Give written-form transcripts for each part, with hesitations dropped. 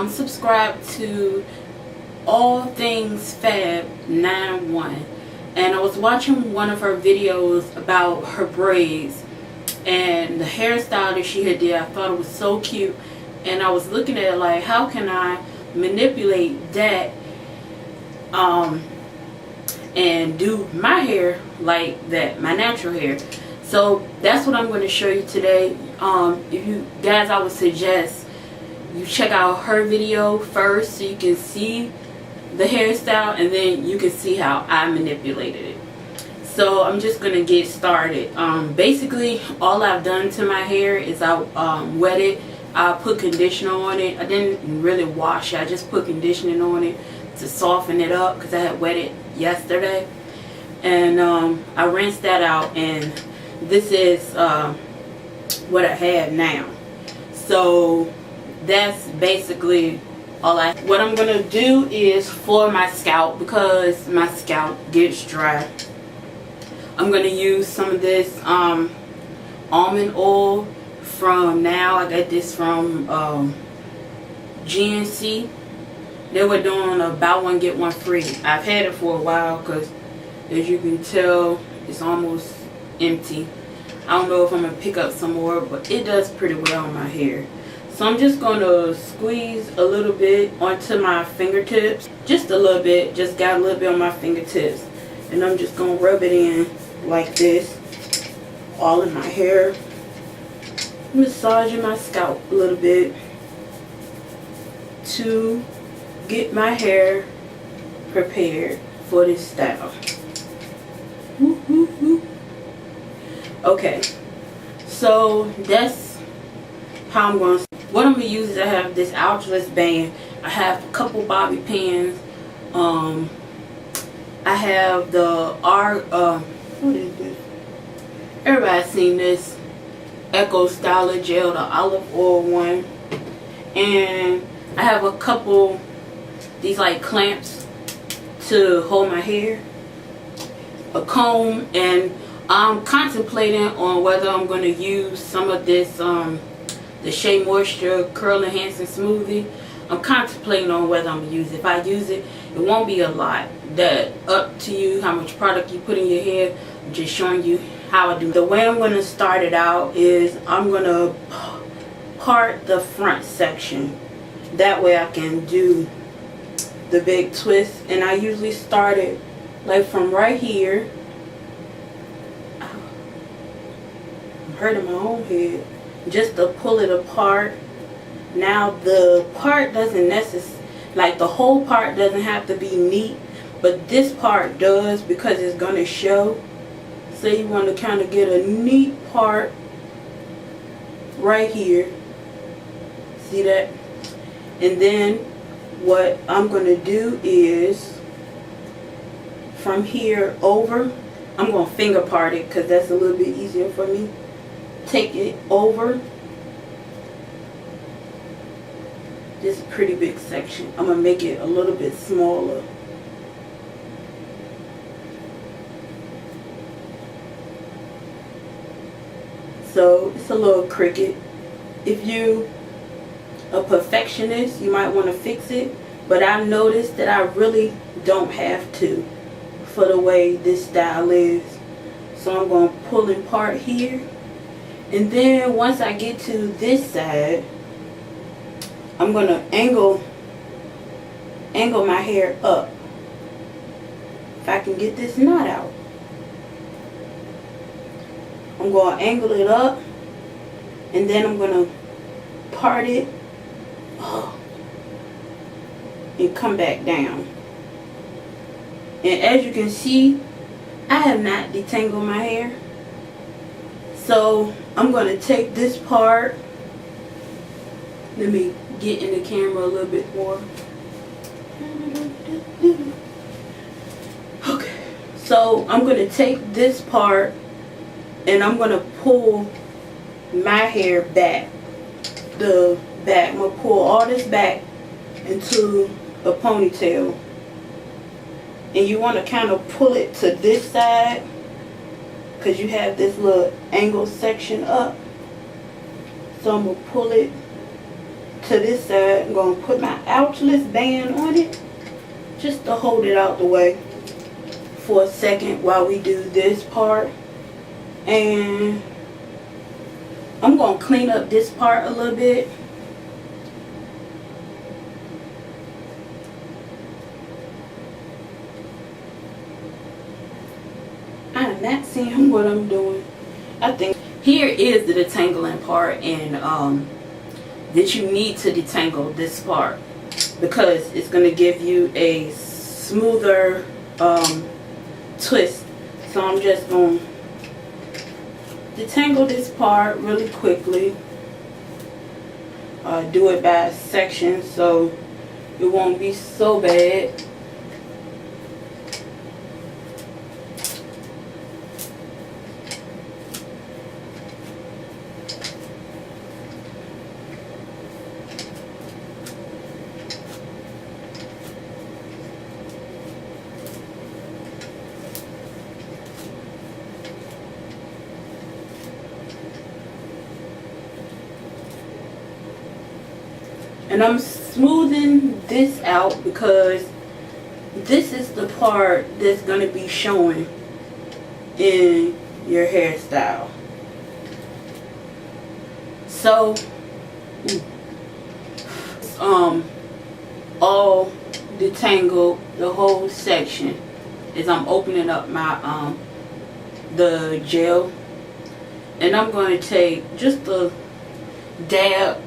subscribe to All Things Fab 91, and I was watching one of her videos about her braids and the hairstyle that she had did. I thought it was so cute, and I was looking at it like, how can I manipulate that and do my hair like that, my natural hair. So that's what I'm going to show you today. If you guys, I would suggest you check out her video first so you can see the hairstyle, and then you can see how I manipulated it. So I'm just going to get started. Basically all I've done to my hair is I wet it. I put conditioner on it. I didn't really wash it. I just put conditioning on it to soften it up because I had wet it yesterday. And I rinsed that out, and this is what I have now. So that's basically all what I'm going to do is for my scalp, because my scalp gets dry, I'm going to use some of this almond oil from Now. I got this from GNC. They were doing a buy one get one free. I've had it for a while because, as you can tell, it's almost empty. I don't know if I'm going to pick up some more, but it does pretty well on my hair. So I'm just going to squeeze a little bit onto my fingertips. Just a little bit. Just got a little bit on my fingertips. And I'm just going to rub it in like this, all in my hair. Massaging my scalp a little bit to get my hair prepared for this style. Okay, so that's how I'm going to. What I'm going to use is I have this outless band. I have a couple bobby pins. I have the what is this? Everybody's seen this Eco Styler Gel, the olive oil one. And I have a couple these like clamps to hold my hair, a comb, and I'm contemplating on whether I'm going to use some of this the Shea Moisture Curl Enhancing Smoothie. I'm contemplating on whether I'm going to use it. If I use it, it won't be a lot. That up to you how much product you put in your hair. I'm just showing you how I do. The way I'm going to start it out is I'm going to part the front section. That way I can do the big twist. And I usually start it like from right here. I'm hurting my own head. Just to pull it apart. Now the part doesn't necessarily, like the whole part doesn't have to be neat, but this part does because it's going to show. So you want to kind of get a neat part right here. See that? And then what I'm going to do is from here over, I'm going to finger part it because that's a little bit easier for me. Take it over this pretty big section. I'm going to make it a little bit smaller. So it's a little crooked. If you a perfectionist, you might want to fix it, but I've noticed that I really don't have to for the way this style is. So I'm going to pull in part here, and then once I get to this side, I'm going to angle my hair up. If I can get this knot out, I'm going to angle it up, and then I'm going to part it and come back down. And as you can see, I have not detangled my hair. So I'm going to take this part. Let me get in the camera a little bit more. Okay, so I'm going to take this part and I'm going to pull my hair back. I'm going to pull all this back into a ponytail. And you want to kind of pull it to this side because you have this little angle section up. So I'm going to pull it to this side. I'm going to put my ouchless band on it just to hold it out the way for a second while we do this part. And I'm going to clean up this part a little bit. I'm not seeing what I'm doing. I think here is the detangling part, and that you need to detangle this part because it's going to give you a smoother twist. So I'm just going to detangle this part really quickly. Do it by section so it won't be so bad. And I'm smoothing this out because this is the part that's going to be showing in your hairstyle. So all detangled the whole section as I'm opening up my the gel, and I'm going to take just a dab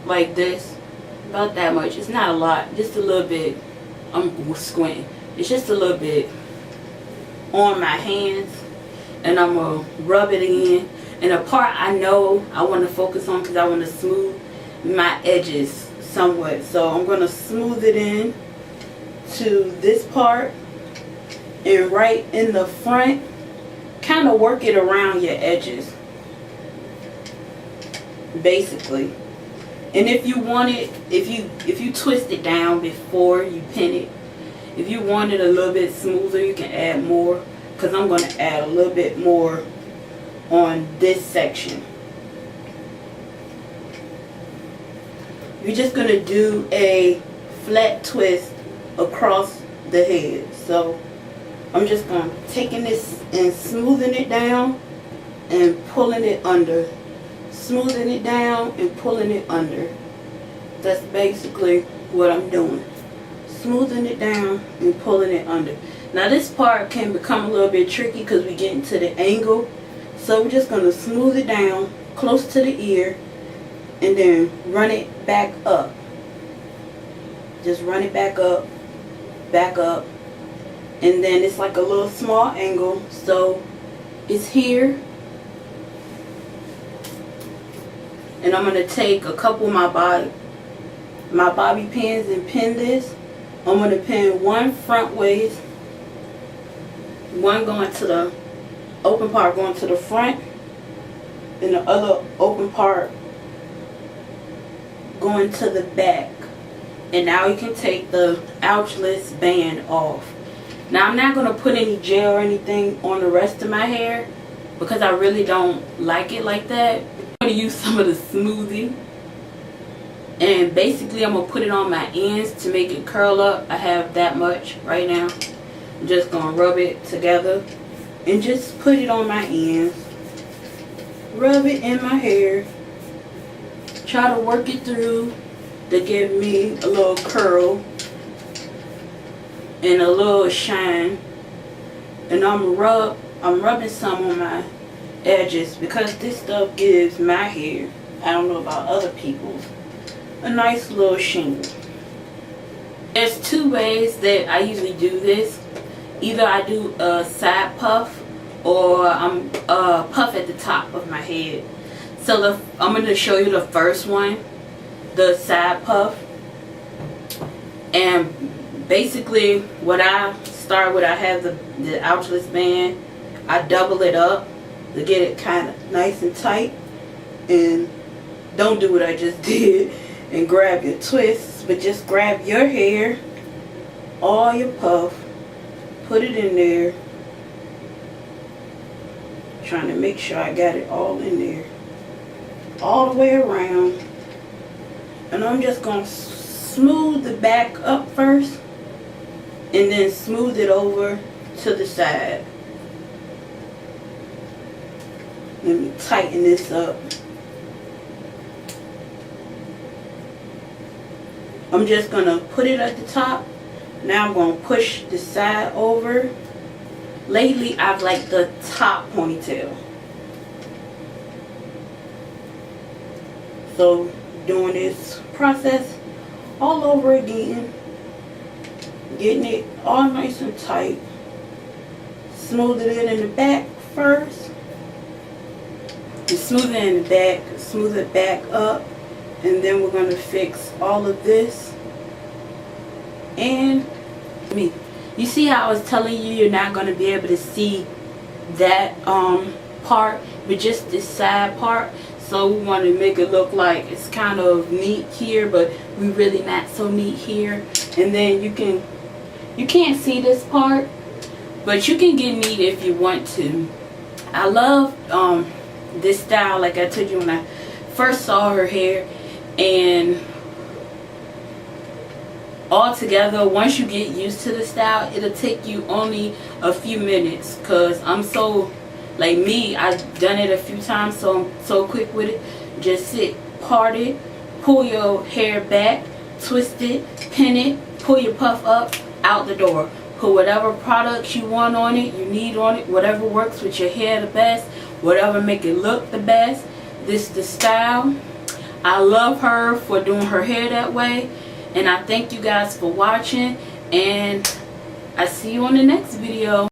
like this. About that much. It's not a lot, just a little bit. I'm squinting. It's just a little bit on my hands, and I'm gonna rub it in. And the part I know I want to focus on because I want to smooth my edges somewhat. So I'm gonna smooth it in to this part, and right in the front, kind of work it around your edges, basically. And if you want it, if you twist it down before you pin it, if you want it a little bit smoother, you can add more. Because I'm going to add a little bit more on this section. You're just going to do a flat twist across the head. So I'm just going to taking this and smoothing it down and pulling it under. Smoothing it down and pulling it under. That's basically what I'm doing. Smoothing it down and pulling it under. Now this part can become a little bit tricky because we get into the angle. So we're just going to smooth it down close to the ear and then run it back up. Just run it back up, and then it's like a little small angle. So it's here. And I'm going to take a couple of my bobby pins and pin this. I'm going to pin one front ways, one going to the open part going to the front, and the other open part going to the back. And now you can take the ouchless band off. Now I'm not going to put any gel or anything on the rest of my hair because I really don't like it like that. I'm going to use some of the smoothie, and basically I'm going to put it on my ends to make it curl up. I have that much right now. I'm just going to rub it together and just put it on my ends. Rub it in my hair. Try to work it through to give me a little curl and a little shine. And I'm rubbing some on my edges because this stuff gives my hair, I don't know about other people's, a nice little sheen. There's two ways that I usually do this. Either I do a side puff or I'm puff at the top of my head. So I'm going to show you the first one, the side puff. And basically what I start with, I have the ouchless band. I double it up to get it kind of nice and tight, and don't do what I just did and grab your twists, but just grab your hair, all your puff, put it in there, trying to make sure I got it all in there, all the way around, And I'm just going to smooth the back up first and then smooth it over to the side. Let me tighten this up. I'm just going to put it at the top. Now I'm going to push the side over. Lately, I've liked the top ponytail. So, doing this process all over again. Getting it all nice and tight. Smoothing it in the back first. And smooth it in the back. Smooth it back up. And then we're going to fix all of this. And you see how I was telling you you're not going to be able to see that part, but just this side part. So we want to make it look like it's kind of neat here, but we really not so neat here. And then you can't see this part, but you can get neat if you want to. I love this style, like I told you when I first saw her hair. And altogether, once you get used to the style, it'll take you only a few minutes, because I'm so, like me, I've done it a few times, so I'm so quick with it. Just sit, part it, pull your hair back, twist it, pin it, pull your puff up, out the door. Put whatever products you want on it, you need on it, whatever works with your hair the best, whatever make it look the best. This is the style. I love her for doing her hair that way. And I thank you guys for watching. And I see you on the next video.